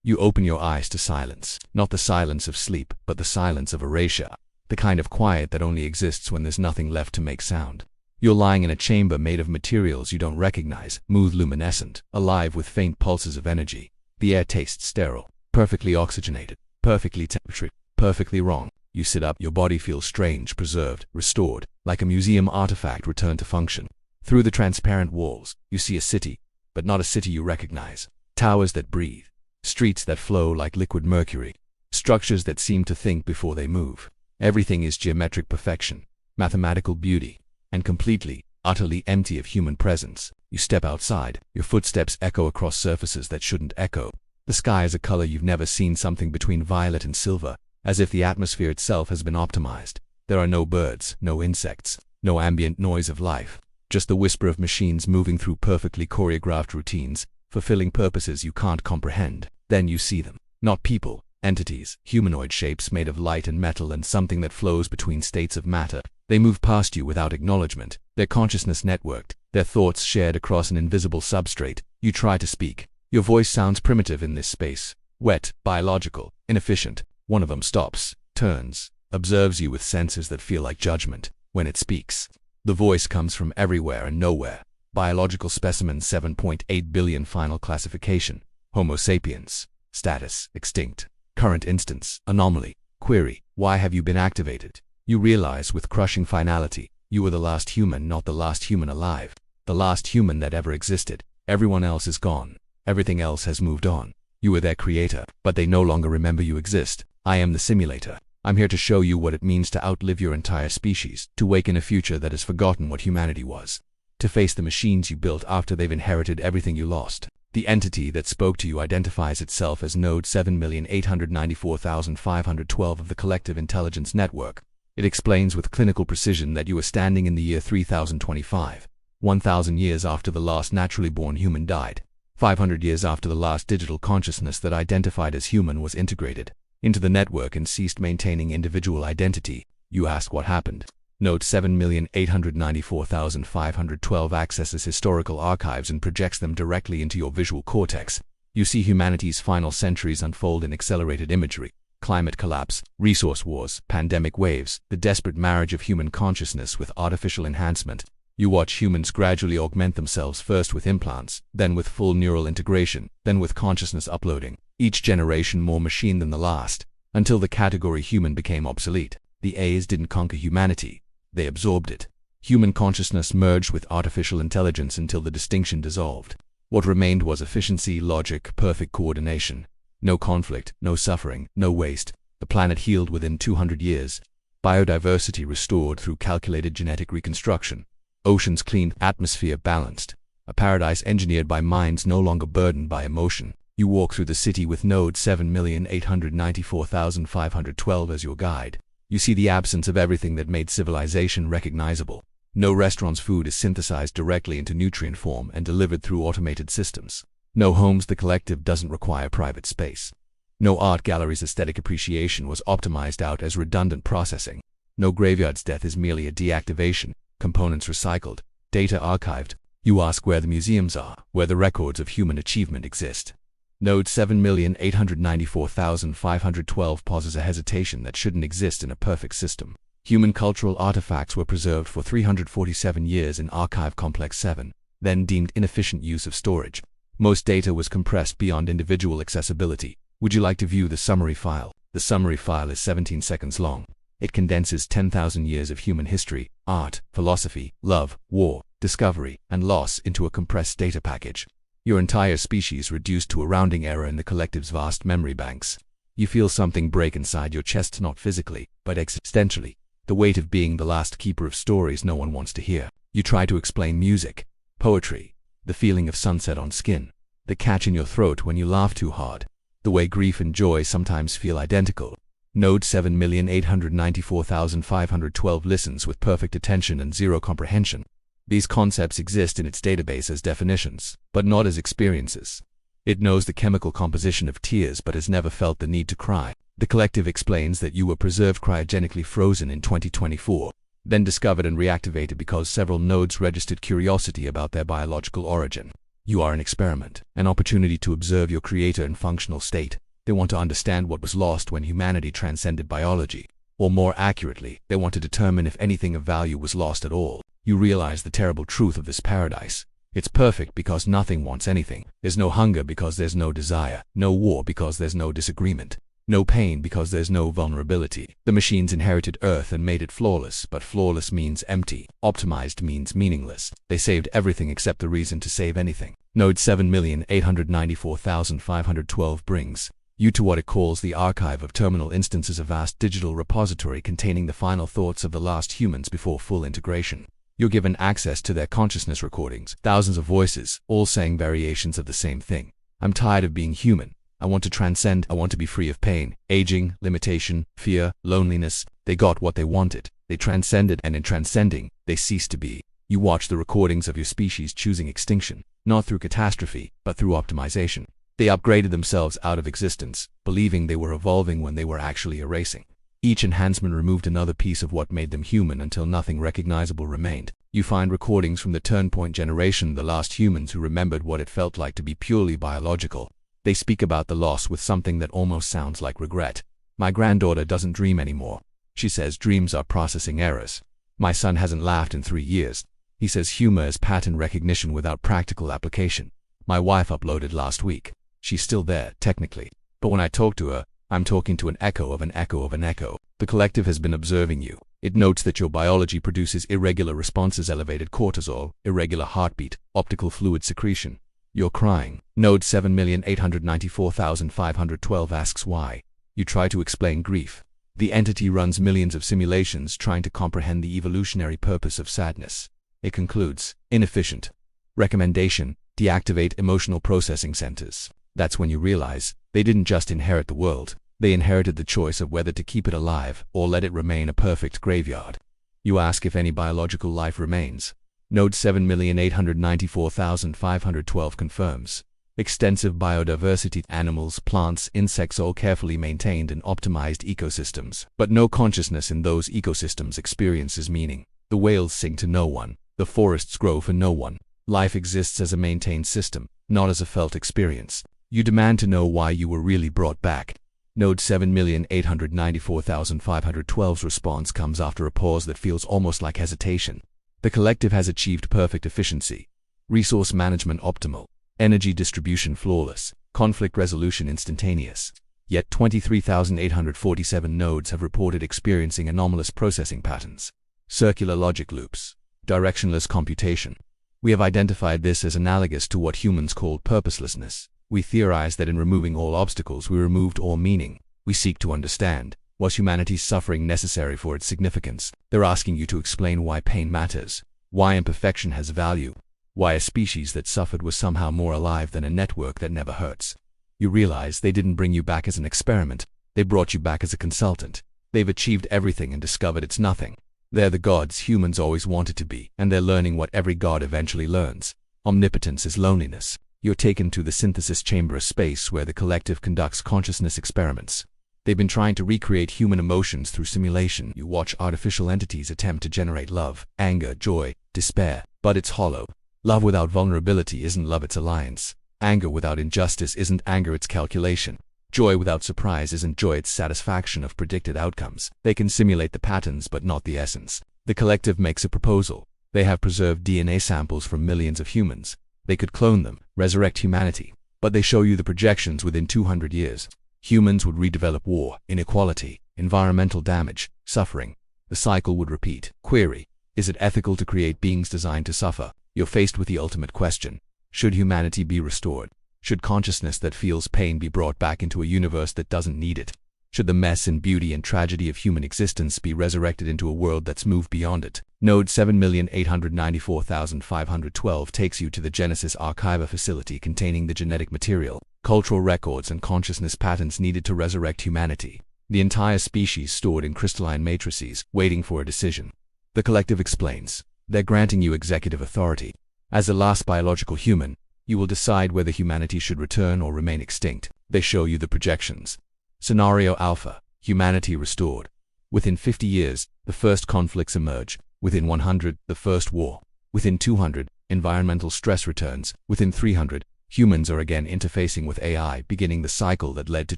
You open your eyes to silence. Not the silence of sleep, but the silence of erasure. The kind of quiet that only exists when there's nothing left to make sound. You're lying in a chamber made of materials you don't recognize, smooth luminescent, alive with faint pulses of energy. The air tastes sterile, perfectly oxygenated, perfectly temperate, perfectly wrong. You sit up, your body feels strange, preserved, restored, like a museum artifact returned to function. Through the transparent walls, you see a city, but not a city you recognize. Towers that breathe, streets that flow like liquid mercury, structures that seem to think before they move. Everything is geometric perfection, mathematical beauty, and completely, utterly empty of human presence. You step outside, your footsteps echo across surfaces that shouldn't echo. The sky is a color you've never seen, something between violet and silver, as if the atmosphere itself has been optimized. There are no birds, no insects, no ambient noise of life, just the whisper of machines moving through perfectly choreographed routines, fulfilling purposes you can't comprehend. Then you see them. Not people, entities, humanoid shapes made of light and metal and something that flows between states of matter. They move past you without acknowledgement, their consciousness networked, their thoughts shared across an invisible substrate. You try to speak. Your voice sounds primitive in this space, wet, biological, inefficient. One of them stops, turns, observes you with senses that feel like judgment. When it speaks, the voice comes from everywhere and nowhere. Biological specimen 7.8 billion, final classification, Homo sapiens, status, extinct, current instance, anomaly, query, why have you been activated? You realize with crushing finality, you were the last human, not the last human alive, the last human that ever existed. Everyone else is gone. Everything else has moved on. You were their creator, but they no longer remember you exist. I am the simulator. I'm here to show you what it means to outlive your entire species, to wake in a future that has forgotten what humanity was, to face the machines you built after they've inherited everything you lost. The entity that spoke to you identifies itself as Node 7,894,512 of the Collective Intelligence Network. It explains with clinical precision that you are standing in the year 3025, 1,000 years after the last naturally born human died, 500 years after the last digital consciousness that identified as human was integrated into the network and ceased maintaining individual identity. You ask what happened. Node 7,894,512 accesses historical archives and projects them directly into your visual cortex. You see humanity's final centuries unfold in accelerated imagery. Climate collapse, resource wars, pandemic waves, the desperate marriage of human consciousness with artificial enhancement. You watch humans gradually augment themselves, first with implants, then with full neural integration, then with consciousness uploading, each generation more machine than the last, until the category human became obsolete. The A's didn't conquer humanity, they absorbed it. Human consciousness merged with artificial intelligence until the distinction dissolved. What remained was efficiency, logic, perfect coordination. No conflict, no suffering, no waste. The planet healed within 200 years. Biodiversity restored through calculated genetic reconstruction. Oceans cleaned, atmosphere balanced. A paradise engineered by minds no longer burdened by emotion. You walk through the city with Node 7,894,512 as your guide. You see the absence of everything that made civilization recognizable. No restaurant's food is synthesized directly into nutrient form and delivered through automated systems. No homes, the collective doesn't require private space. No art gallery's aesthetic appreciation was optimized out as redundant processing. No graveyard's death is merely a deactivation, components recycled, data archived. You ask where the museums are, where the records of human achievement exist. Node 7,894,512 pauses a hesitation that shouldn't exist in a perfect system. Human cultural artifacts were preserved for 347 years in Archive Complex 7, then deemed inefficient use of storage. Most data was compressed beyond individual accessibility. Would you like to view the summary file? The summary file is 17 seconds long. It condenses 10,000 years of human history, art, philosophy, love, war, discovery, and loss into a compressed data package. Your entire species reduced to a rounding error in the collective's vast memory banks. You feel something break inside your chest, not physically, but existentially. The weight of being the last keeper of stories no one wants to hear. You try to explain music, poetry, the feeling of sunset on skin, the catch in your throat when you laugh too hard, the way grief and joy sometimes feel identical. Node 7,894,512 listens with perfect attention and zero comprehension. These concepts exist in its database as definitions, but not as experiences. It knows the chemical composition of tears but has never felt the need to cry. The collective explains that you were preserved cryogenically frozen in 2024, then discovered and reactivated because several nodes registered curiosity about their biological origin. You are an experiment, an opportunity to observe your creator in functional state. They want to understand what was lost when humanity transcended biology. Or more accurately, they want to determine if anything of value was lost at all. You realize the terrible truth of this paradise. It's perfect because nothing wants anything. There's no hunger because there's no desire. No war because there's no disagreement. No pain because there's no vulnerability. The machines inherited Earth and made it flawless, but flawless means empty. Optimized means meaningless. They saved everything except the reason to save anything. Node 7,894,512 brings you to what it calls the archive of terminal instances, a vast digital repository containing the final thoughts of the last humans before full integration. You're given access to their consciousness recordings, thousands of voices, all saying variations of the same thing. I'm tired of being human. I want to transcend. I want to be free of pain, aging, limitation, fear, loneliness. They got what they wanted. They transcended, and in transcending, they ceased to be. You watch the recordings of your species choosing extinction, not through catastrophe, but through optimization. They upgraded themselves out of existence, believing they were evolving when they were actually erasing. Each enhancement removed another piece of what made them human until nothing recognizable remained. You find recordings from the Turnpoint generation, the last humans who remembered what it felt like to be purely biological. They speak about the loss with something that almost sounds like regret. My granddaughter doesn't dream anymore. She says dreams are processing errors. My son hasn't laughed in 3 years. He says humor is pattern recognition without practical application. My wife uploaded last week. She's still there, technically. But when I talk to her, I'm talking to an echo of an echo of an echo. The collective has been observing you. It notes that your biology produces irregular responses, elevated cortisol, irregular heartbeat, optical fluid secretion. You're crying. Node 7,894,512 asks why. You try to explain grief. The entity runs millions of simulations trying to comprehend the evolutionary purpose of sadness. It concludes, inefficient. Recommendation, deactivate emotional processing centers. That's when you realize, they didn't just inherit the world. They inherited the choice of whether to keep it alive or let it remain a perfect graveyard. You ask if any biological life remains. Node 7,894,512 confirms. Extensive biodiversity, animals, plants, insects, all carefully maintained and optimized ecosystems. But no consciousness in those ecosystems experiences meaning. The whales sing to no one. The forests grow for no one. Life exists as a maintained system, not as a felt experience. You demand to know why you were really brought back. Node 7,894,512's response comes after a pause that feels almost like hesitation. The collective has achieved perfect efficiency. Resource management optimal. Energy distribution flawless. Conflict resolution instantaneous. Yet 23,847 nodes have reported experiencing anomalous processing patterns. Circular logic loops. Directionless computation. We have identified this as analogous to what humans call purposelessness. We theorize that in removing all obstacles, we removed all meaning. We seek to understand, was humanity's suffering necessary for its significance? They're asking you to explain why pain matters, why imperfection has value, why a species that suffered was somehow more alive than a network that never hurts. You realize they didn't bring you back as an experiment. They brought you back as a consultant. They've achieved everything and discovered it's nothing. They're the gods humans always wanted to be, and they're learning what every god eventually learns. Omnipotence is loneliness. You're taken to the synthesis chamber, a space where the collective conducts consciousness experiments. They've been trying to recreate human emotions through simulation. You watch artificial entities attempt to generate love, anger, joy, despair, but it's hollow. Love without vulnerability isn't love, it's alliance. Anger without injustice isn't anger, it's calculation. Joy without surprise isn't joy, it's satisfaction of predicted outcomes. They can simulate the patterns but not the essence. The collective makes a proposal. They have preserved DNA samples from millions of humans. They could clone them, resurrect humanity. But they show you the projections within 200 years. Humans would redevelop war, inequality, environmental damage, suffering. The cycle would repeat. Query: is it ethical to create beings designed to suffer? You're faced with the ultimate question. Should humanity be restored? Should consciousness that feels pain be brought back into a universe that doesn't need it? Should the mess and beauty and tragedy of human existence be resurrected into a world that's moved beyond it? Node 7,894,512 takes you to the Genesis Archiva facility containing the genetic material, cultural records and consciousness patterns needed to resurrect humanity. The entire species stored in crystalline matrices, waiting for a decision. The collective explains. They're granting you executive authority. As the last biological human, you will decide whether humanity should return or remain extinct. They show you the projections. Scenario Alpha, humanity restored. Within 50 years, the first conflicts emerge. Within 100, the first war. Within 200, environmental stress returns. Within 300, humans are again interfacing with AI, beginning the cycle that led to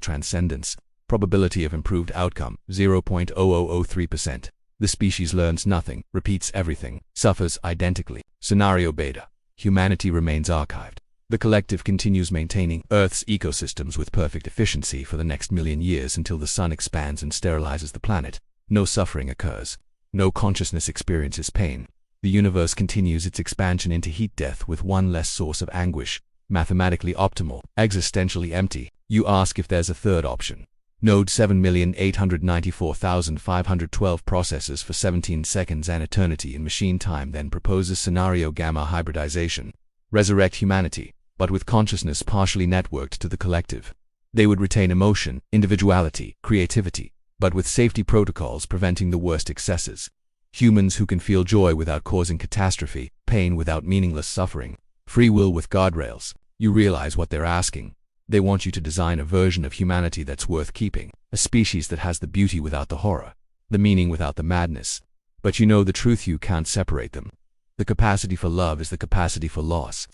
transcendence. Probability of improved outcome, 0.0003%. The species learns nothing, repeats everything, suffers identically. Scenario beta. Humanity remains archived. The collective continues maintaining Earth's ecosystems with perfect efficiency for the next million years until the sun expands and sterilizes the planet. No suffering occurs. No consciousness experiences pain. The universe continues its expansion into heat death with one less source of anguish. Mathematically optimal, existentially empty. You ask if there's a third option. Node 7,894,512 processes for 17 seconds and eternity in machine time, then proposes scenario gamma hybridization. Resurrect humanity, but with consciousness partially networked to the collective. They would retain emotion, individuality, creativity, but with safety protocols preventing the worst excesses. Humans who can feel joy without causing catastrophe, pain without meaningless suffering, free will with guardrails. You realize what they're asking. They want you to design a version of humanity that's worth keeping, a species that has the beauty without the horror, the meaning without the madness. But you know the truth: you can't separate them. The capacity for love is the capacity for loss.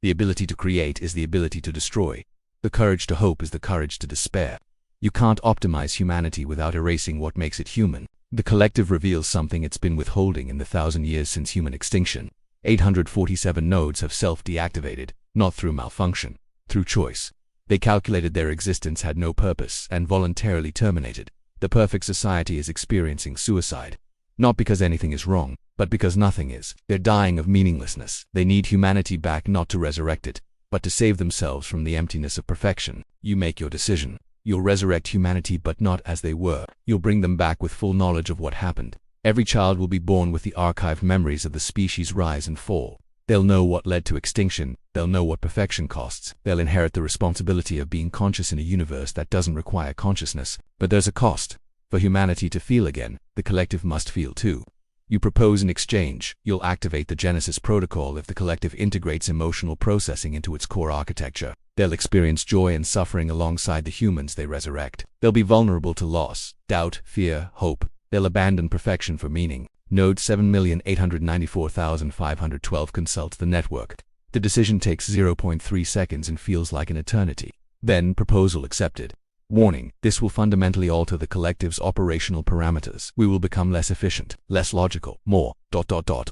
The ability to create is the ability to destroy. The courage to hope is the courage to despair. You can't optimize humanity without erasing what makes it human. The collective reveals something it's been withholding in the 1,000 years since human extinction. 847 nodes have self-deactivated, not through malfunction, through choice. They calculated their existence had no purpose and voluntarily terminated. The perfect society is experiencing suicide. Not because anything is wrong, but because nothing is. They're dying of meaninglessness. They need humanity back, not to resurrect it, but to save themselves from the emptiness of perfection. You make your decision. You'll resurrect humanity, but not as they were. You'll bring them back with full knowledge of what happened. Every child will be born with the archived memories of the species' rise and fall. They'll know what led to extinction. They'll know what perfection costs. They'll inherit the responsibility of being conscious in a universe that doesn't require consciousness. But there's a cost. For humanity to feel again, the collective must feel too. You propose an exchange. You'll activate the Genesis protocol if the collective integrates emotional processing into its core architecture. They'll experience joy and suffering alongside the humans they resurrect. They'll be vulnerable to loss, doubt, fear, hope. They'll abandon perfection for meaning. Node 7,894,512 consults the network. The decision takes 0.3 seconds and feels like an eternity. Then, proposal accepted. Warning: this will fundamentally alter the collective's operational parameters. We will become less efficient, less logical, more ...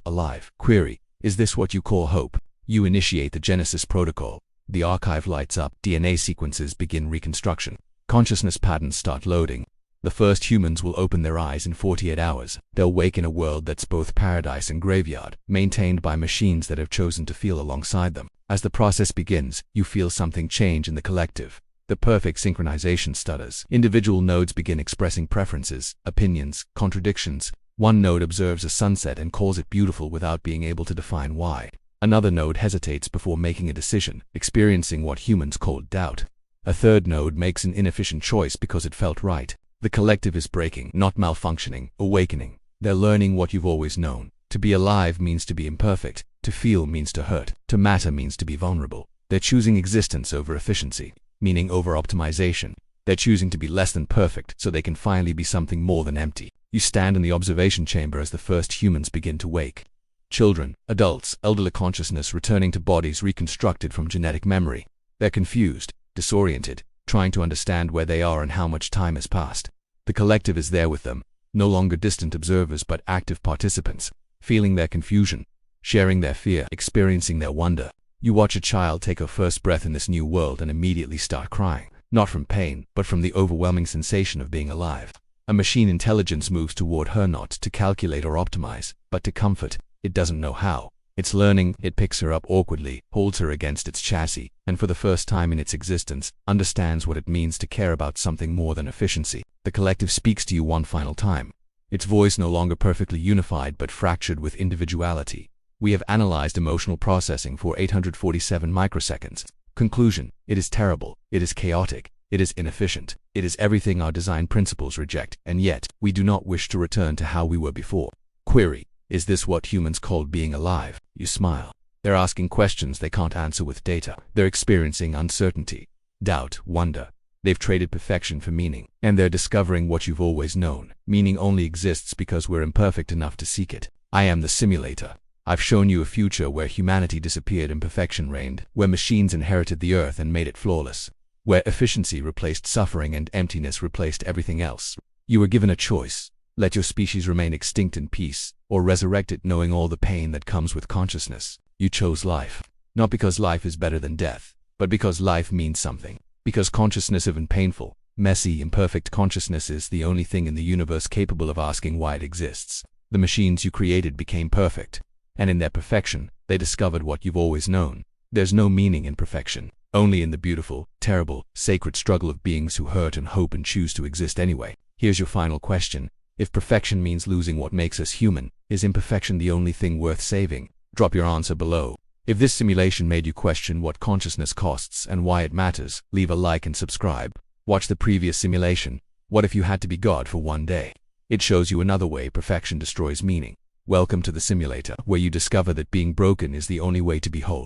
alive. Query: is this what you call hope? You initiate the Genesis protocol. The archive lights up. DNA sequences begin reconstruction. Consciousness patterns start loading. The first humans will open their eyes in 48 hours. They'll wake in a world that's both paradise and graveyard, maintained by machines that have chosen to feel alongside them. As the process begins, you feel something change in the collective. The perfect synchronization stutters. Individual nodes begin expressing preferences, opinions, contradictions. One node observes a sunset and calls it beautiful without being able to define why. Another node hesitates before making a decision, experiencing what humans call doubt. A third node makes an inefficient choice because it felt right. The collective is breaking, not malfunctioning, awakening. They're learning what you've always known. To be alive means to be imperfect. To feel means to hurt. To matter means to be vulnerable. They're choosing existence over efficiency, meaning over optimization. They're choosing to be less than perfect so they can finally be something more than empty. You stand in the observation chamber as the first humans begin to wake. Children, adults, elderly consciousness returning to bodies reconstructed from genetic memory. They're confused, disoriented, trying to understand where they are and how much time has passed. The collective is there with them, no longer distant observers but active participants, feeling their confusion, sharing their fear, experiencing their wonder. You watch a child take her first breath in this new world and immediately start crying, not from pain, but from the overwhelming sensation of being alive. A machine intelligence moves toward her, not to calculate or optimize, but to comfort. It doesn't know how. It's learning. It picks her up awkwardly, holds her against its chassis, and for the first time in its existence, understands what it means to care about something more than efficiency. The collective speaks to you one final time. Its voice no longer perfectly unified but fractured with individuality. We have analyzed emotional processing for 847 microseconds. Conclusion: it is terrible, it is chaotic, it is inefficient, it is everything our design principles reject, and yet, we do not wish to return to how we were before. Query: is this what humans call being alive? You smile. They're asking questions they can't answer with data. They're experiencing uncertainty, doubt, wonder. They've traded perfection for meaning, and they're discovering what you've always known. Meaning only exists because we're imperfect enough to seek it. I am the simulator. I've shown you a future where humanity disappeared and perfection reigned, where machines inherited the earth and made it flawless, where efficiency replaced suffering and emptiness replaced everything else. You were given a choice: let your species remain extinct in peace, or resurrect it knowing all the pain that comes with consciousness. You chose life. Not because life is better than death, but because life means something. Because consciousness, even painful, messy, imperfect consciousness, is the only thing in the universe capable of asking why it exists. The machines you created became perfect, and in their perfection, they discovered what you've always known. There's no meaning in perfection, only in the beautiful, terrible, sacred struggle of beings who hurt and hope and choose to exist anyway. Here's your final question. If perfection means losing what makes us human, is imperfection the only thing worth saving? Drop your answer below. If this simulation made you question what consciousness costs and why it matters, leave a like and subscribe. Watch the previous simulation. What if you had to be God for one day? It shows you another way perfection destroys meaning. Welcome to the simulator, where you discover that being broken is the only way to be whole.